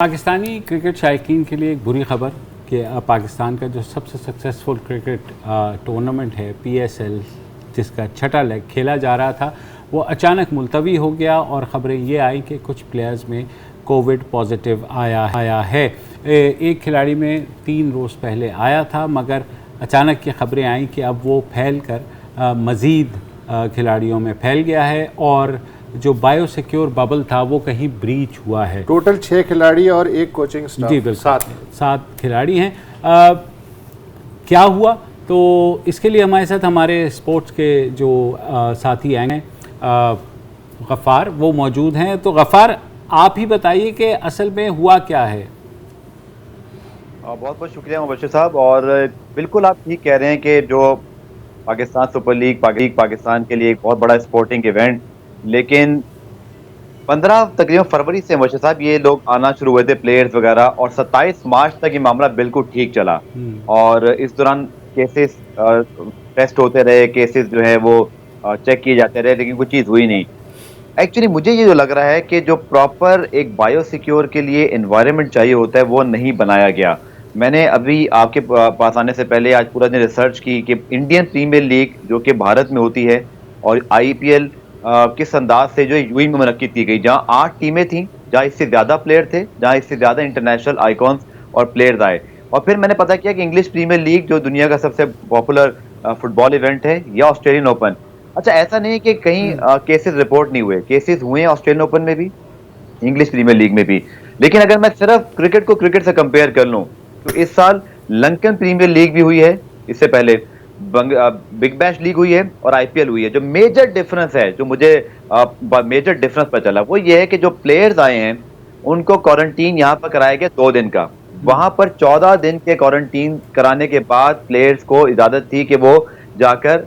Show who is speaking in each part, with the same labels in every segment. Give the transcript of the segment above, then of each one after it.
Speaker 1: Pakistani cricket शायकीन के लिए एक बुरी खबर कि पाकिस्तान का जो सबसे सक्सेसफुल क्रिकेट टूर्नामेंट है PSL, जिसका छठा लेग खेला जा रहा था, वो अचानक मुलतवी हो गया और ख़बरें ये आई कि कुछ प्लेयर्स में कोविड पॉजिटिव आया है। एक खिलाड़ी में 3 रोज़ पहले आया था, मगर अचानक ये ख़बरें आई कि अब वो फैल कर मज़ीद खिलाड़ियों में फैल गया है और जो बायोसिक्योर बबल था वो कहीं ब्रीच हुआ है।
Speaker 2: टोटल 6 खिलाड़ी और एक कोचिंग स्टाफ।
Speaker 1: जी बिल्कुल, 7 खिलाड़ी हैं। क्या हुआ, तो इसके लिए हमारे साथ हमारे स्पोर्ट्स के जो साथी आए हैं गफ़ार, वो मौजूद हैं। तो गफ़ार, आप ही बताइए कि असल में हुआ क्या है।
Speaker 3: बहुत बहुत शुक्रिया मुबश्शिर साहब। और बिल्कुल आप ठीक कह रहे हैं कि जो पाकिस्तान सुपर लीग पाकिस्तान के लिए एक बहुत बड़ा स्पोर्टिंग इवेंट, लेकिन 15 तकरीबन फरवरी से मुबश्शिर साहब ये लोग आना शुरू हुए थे प्लेयर्स वगैरह, और 27 मार्च तक ये मामला बिल्कुल ठीक चला। और इस दौरान केसेस टेस्ट होते रहे, केसेस जो है वो चेक किए जाते रहे, लेकिन कोई चीज़ हुई नहीं। एक्चुअली मुझे ये जो लग रहा है कि जो प्रॉपर एक बायोसिक्योर के लिए एनवायरनमेंट चाहिए होता है वो नहीं बनाया गया। मैंने अभी आपके पास आने से पहले आज पूरा दिन रिसर्च की कि इंडियन प्रीमियर लीग जो कि भारत में होती है और IPL किस अंदाज से जो यूएई में मुनक्किद की गई, जहां 8 टीमें थीं, जहां इससे ज़्यादा प्लेयर थे, जहां इससे ज़्यादा इंटरनेशनल आइकॉन्स और प्लेयर्स आए। और फिर मैंने पता किया कि इंग्लिश प्रीमियर लीग जो दुनिया का सबसे पॉपुलर फुटबॉल इवेंट है, या ऑस्ट्रेलियन ओपन। अच्छा, ऐसा नहीं है कि कहीं केसेस रिपोर्ट नहीं हुए, केसेस हुए हैं ऑस्ट्रेलियन ओपन में भी, इंग्लिश प्रीमियर लीग में भी। लेकिन अगर मैं सिर्फ क्रिकेट को क्रिकेट से कंपेयर कर लूँ तो इस साल लंकन प्रीमियर लीग भी हुई है, इससे पहले बिग बैश लीग हुई है और IPL हुई है। जो मेजर डिफरेंस है, जो मुझे मेजर डिफरेंस पता चला, वो ये है कि जो प्लेयर्स आए हैं उनको क्वारंटीन यहाँ पर कराया गया 2 दिन का। वहां पर 14 दिन के क्वारंटीन कराने के बाद प्लेयर्स को इजाजत थी कि वो जाकर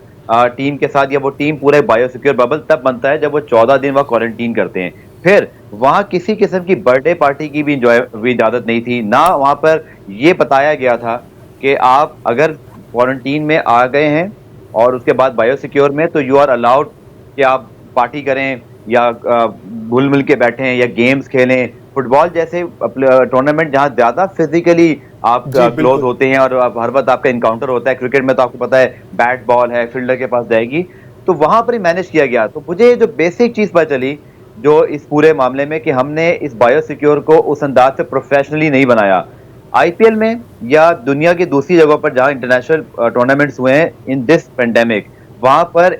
Speaker 3: टीम के साथ, या वो टीम पूरे बायोसिक्योर बबल तब बनता है जब वो 14 दिन वह क्वारंटीन करते हैं। फिर वहां किसी किस्म की बर्थडे पार्टी की भी इजाजत नहीं थी, ना वहां पर यह बताया गया था कि आप अगर क्वारंटीन में आ गए हैं और उसके बाद बायोसिक्योर में, तो यू आर अलाउड कि आप पार्टी करें या घुल मिल के बैठें या गेम्स खेलें। फुटबॉल जैसे टूर्नामेंट जहां ज्यादा फिजिकली आप क्लोज होते हैं और हर वक्त आपका इनकाउंटर होता है, क्रिकेट में तो आपको पता है बैट बॉल है, फील्डर के पास जाएगी, तो वहां पर ही मैनेज किया गया। तो मुझे जो बेसिक चीज पता चली जो इस पूरे मामले में, कि हमने इस बायोसिक्योर को उस अंदाज से प्रोफेशनली नहीं बनाया। IPL में या दुनिया की दूसरी जगहों पर जहां इंटरनेशनल टूर्नामेंट्स हुए हैं इन दिस पेंडेमिक, वहां पर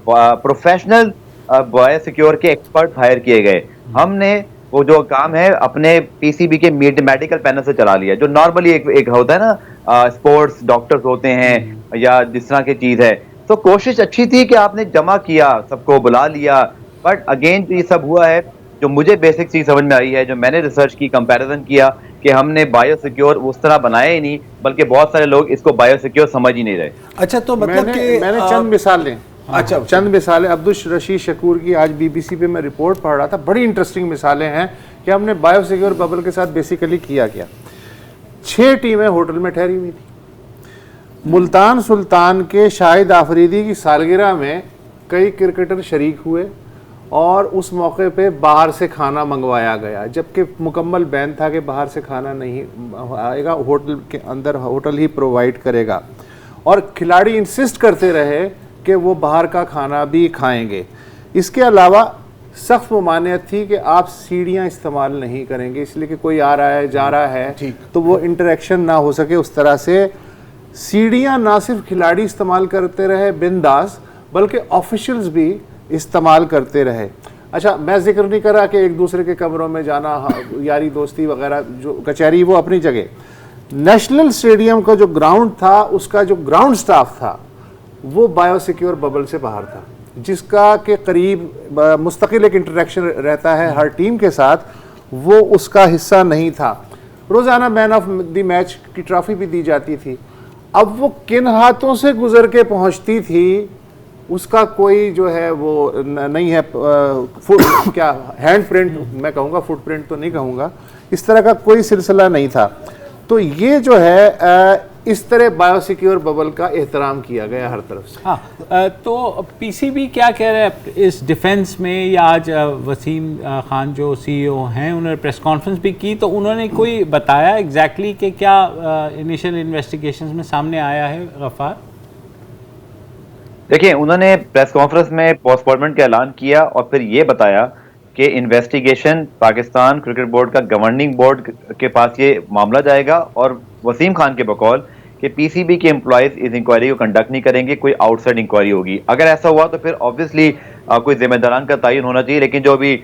Speaker 3: प्रोफेशनल बायोसिक्योर के एक्सपर्ट हायर किए गए। हमने वो जो काम है अपने PCB के मेडिकल पैनल से चला लिया, जो नॉर्मली एक होता है ना, स्पोर्ट्स डॉक्टर्स होते हैं या जिस तरह की चीज है। तो कोशिश अच्छी थी कि आपने जमा किया, सबको बुला लिया, बट अगेन ये सब हुआ है। जो मुझे बेसिक चीज समझ में आई है, जो मैंने रिसर्च की, कंपैरिजन किया, कि हमने बायोसिक्योर उस तरह बनाया ही नहीं, बल्कि बहुत सारे लोग इसको बायोसिक्योर समझ ही नहीं रहे।
Speaker 2: अच्छा, तो मतलब कि मैंने चंद मिसालें चंद मिसालें अब्दुल रशीद शकूर की आज BBC पे मैं रिपोर्ट पढ़ रहा था, बड़ी इंटरेस्टिंग मिसालें हैं कि हमने बायोसिक्योर बबल के साथ बेसिकली किया क्या। 6 टीमें होटल में ठहरी हुई थी। मुल्तान सुल्तान के शाहिद आफरीदी की सालगिरह में कई क्रिकेटर शरीक हुए और उस मौके पे बाहर से खाना मंगवाया गया, जबकि मुकम्मल बैन था कि बाहर से खाना नहीं आएगा, होटल के अंदर होटल ही प्रोवाइड करेगा। और खिलाड़ी इंसिस्ट करते रहे कि वो बाहर का खाना भी खाएंगे। इसके अलावा सख्त ममानियत थी कि आप सीढ़ियाँ इस्तेमाल नहीं करेंगे, इसलिए कि कोई आ रहा है जा रहा है तो वो इंटरेक्शन ना हो सके। उस तरह से सीढ़ियाँ ना सिर्फ खिलाड़ी इस्तेमाल करते रहे बिंदास, बल्कि ऑफिशियल्स भी इस्तेमाल करते रहे। अच्छा, मैं जिक्र नहीं कर रहा कि एक दूसरे के कमरों में जाना, यारी दोस्ती वगैरह जो कचहरी, वो अपनी जगह। नेशनल स्टेडियम का जो ग्राउंड था, उसका जो ग्राउंड स्टाफ था वो बायोसिक्योर बबल से बाहर था, जिसका के करीब मुस्तकिल एक इंटरेक्शन रहता है हर टीम के साथ, वो उसका हिस्सा नहीं था। रोज़ाना मैन ऑफ द मैच की ट्रॉफी भी दी जाती थी। अब वो किन हाथों से गुजर के पहुंचती थी उसका कोई जो है वो नहीं है, क्या हैंड प्रिंट मैं कहूँगा, फुटप्रिंट तो नहीं कहूँगा, इस तरह का कोई सिलसिला नहीं था। तो ये जो है इस तरह बायोसिक्योर बबल का एहतराम किया गया हर तरफ से।
Speaker 1: हाँ, तो पीसीबी क्या कह रहे हैं इस डिफेंस में, या आज वसीम खान जो सीईओ हैं उन्होंने प्रेस कॉन्फ्रेंस भी की, तो उन्होंने कोई बताया एग्जैक्टली कि क्या इनिशियल इन्वेस्टिगेशंस में सामने आया है गफ्फार?
Speaker 3: देखिए, उन्होंने प्रेस कॉन्फ्रेंस में पोस्टपोनमेंट का ऐलान किया और फिर ये बताया कि इन्वेस्टिगेशन पाकिस्तान क्रिकेट बोर्ड का गवर्निंग बोर्ड के पास ये मामला जाएगा, और वसीम खान के बकौल कि पीसीबी के एम्प्लॉयज इस इंक्वायरी को कंडक्ट नहीं करेंगे, कोई आउटसाइड इंक्वायरी होगी। अगर ऐसा हुआ तो फिर ऑब्वियसली कोई जिम्मेदारान का तयन होना चाहिए, लेकिन जो अभी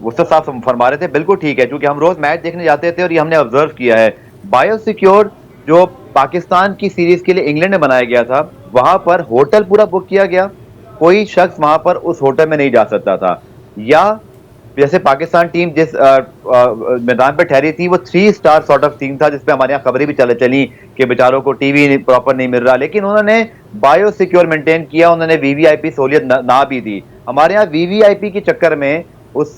Speaker 3: वुस्ता साहब फरमा रहे थे बिल्कुल ठीक है, क्योंकि हम रोज मैच देखने जाते थे और ये हमने ऑब्जर्व किया है, बायोसिक्योर जो पाकिस्तान की सीरीज के लिए इंग्लैंड में बनाया गया था, वहां पर होटल पूरा बुक किया गया, कोई शख्स वहां पर उस होटल में नहीं जा सकता था। या जैसे पाकिस्तान टीम जिस मैदान पे ठहरी थी वो 3 स्टार सॉर्ट ऑफ टीम था, जिसपे हमारे यहाँ खबरें भी चली कि बेचारों को टीवी प्रॉपर नहीं मिल रहा, लेकिन उन्होंने बायो सिक्योर मेंटेन किया, उन्होंने वीवीआईपी सहूलियत ना भी दी। हमारे यहाँ वीवीआईपी के चक्कर में, उस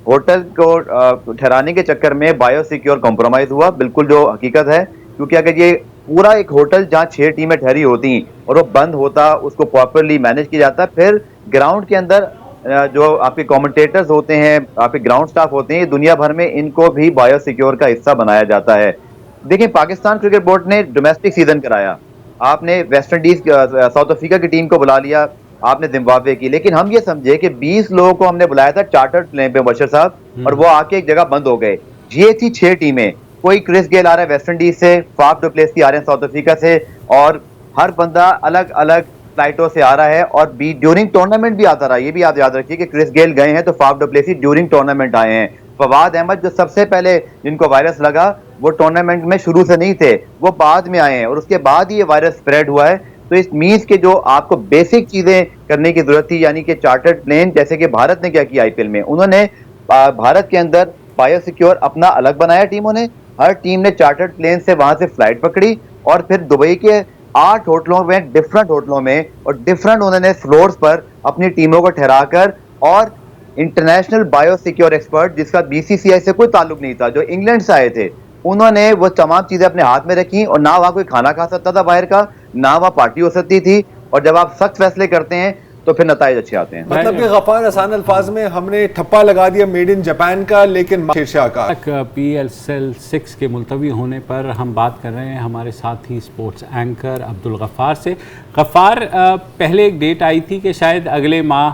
Speaker 3: होटल को ठहराने के चक्कर में बायो सिक्योर कॉम्प्रोमाइज हुआ, बिल्कुल जो हकीकत है। क्योंकि अगर ये पूरा एक होटल जहाँ 6 टीमें ठहरी होती और वो बंद होता, उसको प्रॉपरली मैनेज किया जाता, फिर ग्राउंड के अंदर जो आपके कमेंटेटर्स होते हैं, आपके ग्राउंड स्टाफ होते हैं, दुनिया भर में इनको भी बायो सिक्योर का हिस्सा बनाया जाता है। देखिए, पाकिस्तान क्रिकेट बोर्ड ने डोमेस्टिक सीजन कराया, आपने वेस्ट इंडीज साउथ अफ्रीका की टीम को बुला लिया, आपने जिम्बाब्वे की, लेकिन हम ये समझे कि 20 लोगों को हमने बुलाया था चार्टर्ड प्लेन पे बशर साहब, और वो आके एक जगह बंद हो गए। ये थी 6 टीमें, कोई क्रिस गेल आ रहा है वेस्ट इंडीज से, फाफ डु प्लेसी आ रहे हैं साउथ अफ्रीका से, और हर बंदा अलग अलग फ्लाइटों से आ रहा है, और ड्यूरिंग टूर्नामेंट भी आता रहा। ये भी आप याद रखिए कि क्रिस गेल गए हैं तो Faf du Plessis during tournament आए हैं। फवाद अहमद जो सबसे पहले जिनको वायरस लगा, वो टूर्नामेंट में शुरू से नहीं थे, वो बाद में आए हैं, और उसके बाद ही ये वायरस स्प्रेड हुआ है। तो इस मीन्स के जो आपको बेसिक चीजें करने की जरूरत थी, यानी कि चार्टर्ड प्लेन, जैसे कि भारत ने क्या किया आईपीएल में, उन्होंने भारत के अंदर बायोसिक्योर अपना अलग बनाया टीमों ने, हर टीम ने चार्टर्ड प्लेन से वहां से फ्लाइट पकड़ी, और फिर दुबई के 8 होटलों में, डिफरेंट होटलों में और डिफरेंट उन्होंने फ्लोर्स पर अपनी टीमों को ठहराकर, और इंटरनेशनल बायोसिक्योर एक्सपर्ट जिसका बीसीसीआई से कोई ताल्लुक नहीं था, जो इंग्लैंड से आए थे, उन्होंने वो तमाम चीजें अपने हाथ में रखी, और ना वहां कोई खाना खा सकता था बाहर का, ना वहां पार्टी हो सकती थी। और जब आप सख्त फैसले करते हैं तो फिर नताइज अच्छे आते हैं।
Speaker 4: मतलब कि गफ्फार, आसान अल्फाज में हमने ठप्पा लगा दिया मेड इन जापान का, लेकिन शीर्षा का
Speaker 1: PSL 6 के मुलतवी होने पर हम बात कर रहे हैं हमारे साथी स्पोर्ट्स एंकर अब्दुल गफ्फार से। गफ्फार, पहले एक डेट आई थी कि शायद अगले माह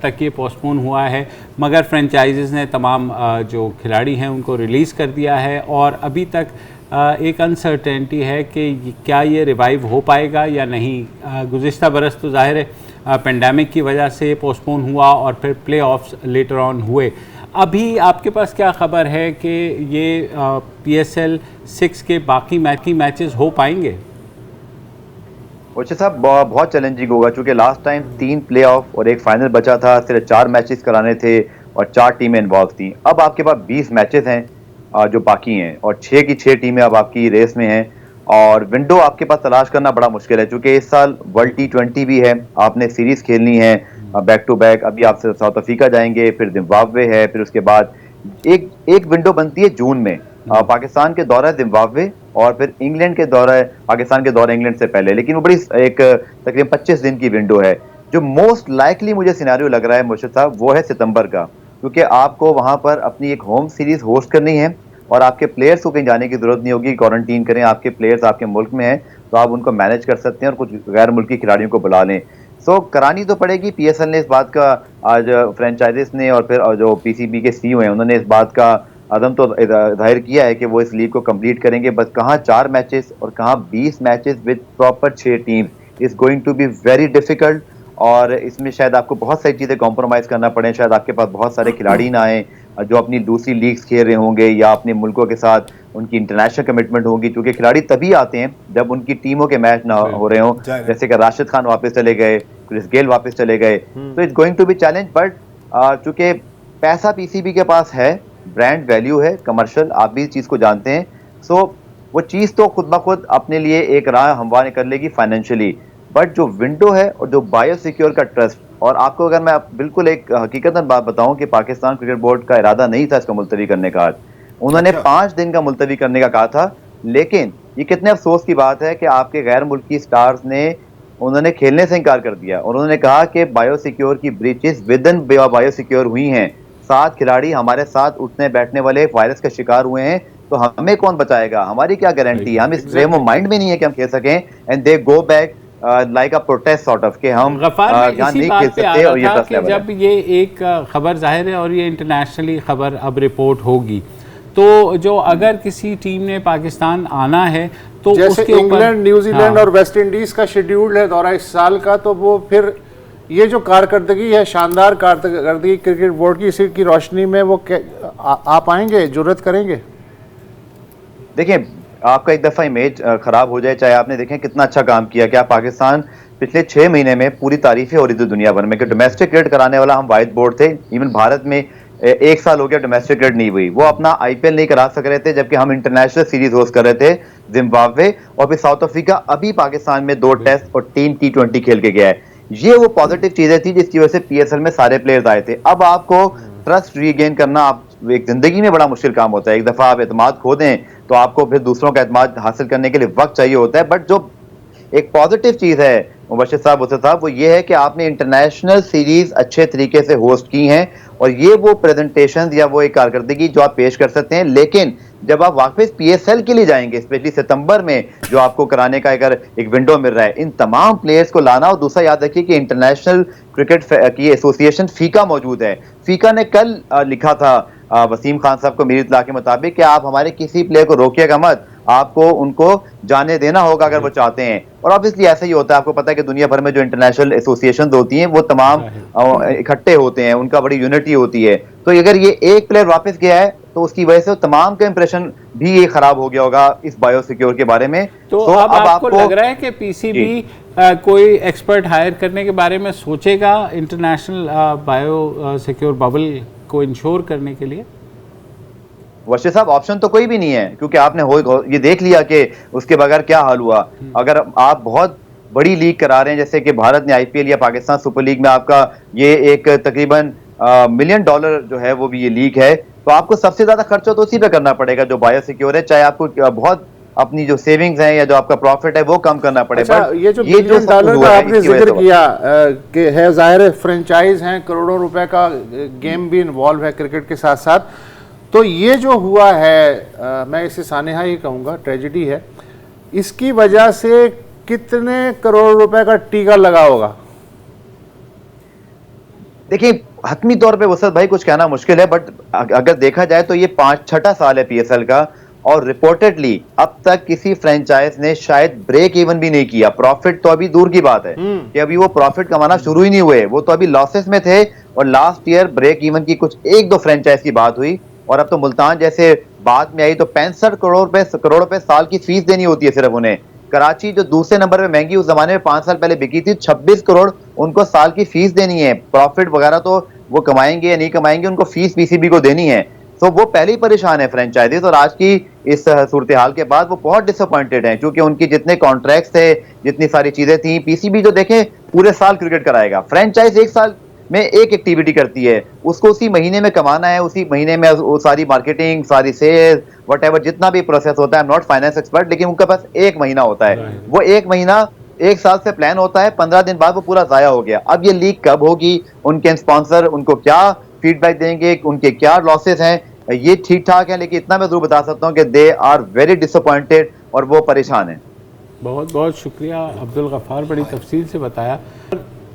Speaker 1: तक ये पोस्टपोन हुआ है, मगर फ्रेंचाइजीज़ ने तमाम जो खिलाड़ी हैं उनको रिलीज़ कर दिया है, और अभी तक एक अनसर्टेनिटी है कि क्या ये रिवाइव हो पाएगा या नहीं। गुज़िश्ता बरस तो ज़ाहिर है पेंडेमिक की वजह से पोस्टपोन हुआ, और फिर प्ले ऑफ्स लेटर ऑन हुए। अभी आपके पास क्या खबर है कि ये PSL 6 के बाकी मैचेस हो पाएंगे?
Speaker 3: ओछे साहब, बहुत चैलेंजिंग होगा, क्योंकि लास्ट टाइम 3 प्ले ऑफ और एक फाइनल बचा था, सिर्फ 4 मैचेस कराने थे और 4 टीमें इन्वॉल्व थी। अब आपके पास 20 मैचेस हैं जो बाकी हैं, और 6 की 6 टीमें अब आपकी रेस में हैं, और विंडो आपके पास तलाश करना बड़ा मुश्किल है, क्योंकि इस साल वर्ल्ड T20 भी है, आपने सीरीज खेलनी है बैक टू बैक। अभी आप साउथ अफ्रीका जाएंगे, फिर जिम्बाब्वे है, फिर उसके बाद एक विंडो बनती है जून में, पाकिस्तान के दौरा जिम्बाब्वे, और फिर इंग्लैंड के दौरा, पाकिस्तान के दौरा इंग्लैंड से पहले, लेकिन वो बड़ी एक तकरीबन 25 दिन की विंडो है। जो मोस्ट लाइकली मुझे सिनेरियो लग रहा है मुर्शिद साहब, वो है सितंबर का, क्योंकि आपको वहां पर अपनी एक होम सीरीज होस्ट करनी है, और आपके प्लेयर्स को कहीं जाने की जरूरत नहीं होगी, क्वारंटीन करें, आपके प्लेयर्स आपके मुल्क में हैं तो आप उनको मैनेज कर सकते हैं, और कुछ गैर मुल्की खिलाड़ियों को बुला लें। सो करानी तो पड़ेगी। PSL ने इस बात का, आज फ्रेंचाइजीज ने और फिर जो PCB के CEO हैं उन्होंने इस बात का अदम तो जाहिर किया है कि वो इस लीग को कंप्लीट करेंगे, बस कहाँ 4 मैचेस और कहाँ 20 matches with proper 6 team is going to be very difficult. और इसमें शायद आपको बहुत सारी चीज़ें कॉम्प्रोमाइज़ करना पड़े, शायद आपके पास बहुत सारे खिलाड़ी ना आए जो अपनी दूसरी लीग्स खेल रहे होंगे, या अपने मुल्कों के साथ उनकी इंटरनेशनल कमिटमेंट होगी, क्योंकि खिलाड़ी तभी आते हैं जब उनकी टीमों के मैच ना हो रहे हों, जैसे कि राशिद खान वापस चले गए, क्रिस गेल वापस चले गए, तो it's going to be challenge. But चूंकि पैसा PCB के पास है, ब्रांड वैल्यू है, कमर्शियल, आप भी इस चीज़ को जानते हैं, सो वो चीज़ तो खुद ब खुद अपने लिए एक राह हमवार कर लेगी फाइनेंशियली। बट जो विंडो है और जो बायोसिक्योर का ट्रस्ट, और आपको अगर मैं बिल्कुल एक हकीकतन बात बताऊं कि पाकिस्तान क्रिकेट बोर्ड का इरादा नहीं था इसको मुलतवी करने का, उन्होंने 5 दिन का मुलतवी करने का कहा था, लेकिन ये कितने अफसोस की बात है कि आपके गैर मुल्की स्टार्स ने उन्होंने खेलने से इनकार कर दिया और उन्होंने कहा कि बायोसिक्योर की ब्रीचेस विद इन बायोसिक्योर हुई हैं। 7 खिलाड़ी हमारे साथ उठने बैठने वाले वायरस का शिकार हुए हैं, तो हमें कौन बचाएगा? हमारी क्या गारंटी? हम इस फ्रेम ऑफ माइंड में नहीं है कि हम खेल सकें। And they go back like a protest sort of कि हम
Speaker 1: यहाँ नहीं खेल सकते और ये कि जब
Speaker 3: है।
Speaker 1: ये एक खबर जाहिर है और ये इंटरनेशनली खबर अब रिपोर्ट होगी, तो जो अगर किसी टीम ने पाकिस्तान आना है तो
Speaker 2: जैसे
Speaker 1: उसके
Speaker 2: इंग्लैंड, न्यूजीलैंड और वेस्ट इंडीज का शेड्यूल है दौरा इस साल का, तो वो फिर ये जो कारकर्दगी है, शानदार कारकर्दगी क्रिकेट बोर्ड की, इसी की रोशनी में वो आ पाएंगे, जुर्रत करेंगे?
Speaker 3: देखिए, आपका एक दफा इमेज खराब हो जाए, चाहे आपने देखें कितना अच्छा काम किया, क्या पाकिस्तान पिछले 6 महीने में पूरी तारीफें हो रही थी दुनिया भर में कि डोमेस्टिक क्रिकेट कराने वाला हम वाइट बोर्ड थे। इवन भारत में 1 साल हो गया डोमेस्टिक क्रिकेट नहीं हुई, वो अपना आईपीएल नहीं करा सक रहे थे, जबकि हम इंटरनेशनल सीरीज होस्ट कर रहे थे जिम्बाब्वे और फिर साउथ अफ्रीका। अभी पाकिस्तान में 2 टेस्ट और 3 T20 खेल के गया है। ये वो पॉजिटिव चीजें थी जिसकी वजह से पीएसएल में सारे प्लेयर्स आए थे। अब आपको ट्रस्ट रीगेन करना आप एक जिंदगी में बड़ा मुश्किल काम होता है। एक दफा आप एतमाद खो दें तो आपको फिर दूसरों का एतमाद हासिल करने के लिए वक्त चाहिए होता है। बट जो एक पॉजिटिव चीज है मुबशिर साहब, उसे साहब, वो ये है कि आपने इंटरनेशनल सीरीज अच्छे तरीके से होस्ट की हैं और ये वो प्रेजेंटेशन या वो एक कारकर्दगी जो आप पेश कर सकते हैं। लेकिन जब आप वापस पीएसएल के लिए जाएंगे, स्पेशली सितंबर में जो आपको कराने का अगर एक विंडो मिल रहा है, इन तमाम प्लेयर्स को लाना। और दूसरा याद रखिए कि इंटरनेशनल क्रिकेट की एसोसिएशन फीका मौजूद है। फीका ने कल लिखा था वसीम खान साहब को मेरी इत्तला के मुताबिक कि आप हमारे किसी प्लेयर को रोकिएगा मत, आपको उनको जाने देना होगा अगर वो चाहते हैं। और ऑब्वियसली ऐसा ही होता है, आपको पता है कि दुनिया भर में जो इंटरनेशनल एसोसिएशन होती हैं वो तमाम इकट्ठे होते हैं, उनका बड़ी यूनिटी होती है। तो अगर ये एक प्लेयर वापस गया है तो उसकी वजह से तमाम का इंप्रेशन भी ये खराब हो गया होगा इस बायोसिक्योर के बारे में।
Speaker 1: तो अब आपको लग रहा है कि पीसीबी कोई एक्सपर्ट हायर करने के बारे में सोचेगा इंटरनेशनल बायोसिक्योर बबल को इंश्योर करने के लिए?
Speaker 3: वर्षे साहब, ऑप्शन तो कोई भी नहीं है, क्योंकि आपने ये देख लिया कि उसके बगैर क्या हाल हुआ। अगर आप बहुत बड़ी लीग करा रहे हैं, जैसे कि भारत ने आईपीएल या पाकिस्तान सुपर लीग में आपका ये एक तकरीबन $1 मिलियन जो है वो भी ये लीग है, तो आपको सबसे ज्यादा खर्चा तो उसी पे करना पड़ेगा जो बायोसिक्योर है। चाहे आपको बहुत अपनी जो सेविंग्स हैं या जो आपका प्रॉफिट है वो कम करना पड़ेगा।
Speaker 2: अच्छा, ये जो $1 बिलियन का आपने जिक्र किया कि है, जाहिर है फ्रेंचाइज हैं, करोड़ों रुपए का गेम भी इन्वॉल्व है क्रिकेट के साथ साथ। तो ये जो हुआ है, मैं इसे सानेहा ही कहूँगा, ट्रेजेडी है। इसकी वजह से कितने करोड़ रुपए का टीका लगा होगा?
Speaker 3: देखिए, हतमी तौर पे वसत भाई कुछ कहना मुश्किल है, बट अगर देखा जाए तो ये 5-6 साल है पीएसएल का और रिपोर्टेडली अब तक किसी फ्रेंचाइज ने शायद ब्रेक इवन भी नहीं किया। प्रॉफिट तो अभी दूर की बात है कि अभी वो प्रॉफिट कमाना शुरू ही नहीं हुए, वो तो अभी लॉसेस में थे। और लास्ट ईयर ब्रेक इवन की कुछ 1-2 फ्रेंचाइज की बात हुई और अब तो मुल्तान जैसे बात में आई तो 65 करोड़ रुपए साल की फीस देनी होती है सिर्फ उन्हें। कराची जो दूसरे नंबर पे महंगी उस जमाने में 5 साल पहले बिकी थी, 26 करोड़ उनको साल की फीस देनी है। प्रॉफिट वगैरह तो वो कमाएंगे या नहीं कमाएंगे, उनको फीस पीसीबी को देनी है। तो वो पहले ही परेशान है फ्रेंचाइजीज, और आज की इस सूरत हाल के बाद वो बहुत डिसअपॉइंटेड हैं, क्योंकि उनकी जितने कॉन्ट्रैक्ट्स थे, जितनी सारी चीजें थी। पीसीबी जो देखें पूरे साल क्रिकेट कराएगा, फ्रेंचाइज 1 साल में एक एक्टिविटी करती है, उसको उसी महीने में कमाना है, उसी महीने में वो सारी मार्केटिंग, सारी सेल्स, व्हाटएवर जितना भी प्रोसेस होता है। I am not finance expert, लेकिन उनके पास 1 महीना होता है। वो 1 महीना 1 साल से प्लान होता है, 15 दिन बाद वो पूरा जाया हो गया। अब ये लीग कब होगी, उनके स्पॉन्सर उनको क्या फीडबैक देंगे, उनके क्या लॉसेस हैं, ये ठीक ठाक है। लेकिन इतना मैं जरूर बता सकता हूँ कि दे आर वेरी डिसअपॉइंटेड और वो परेशान है।
Speaker 1: बहुत बहुत शुक्रिया अब्दुल गफ्फार, बड़ी तफसील से बताया।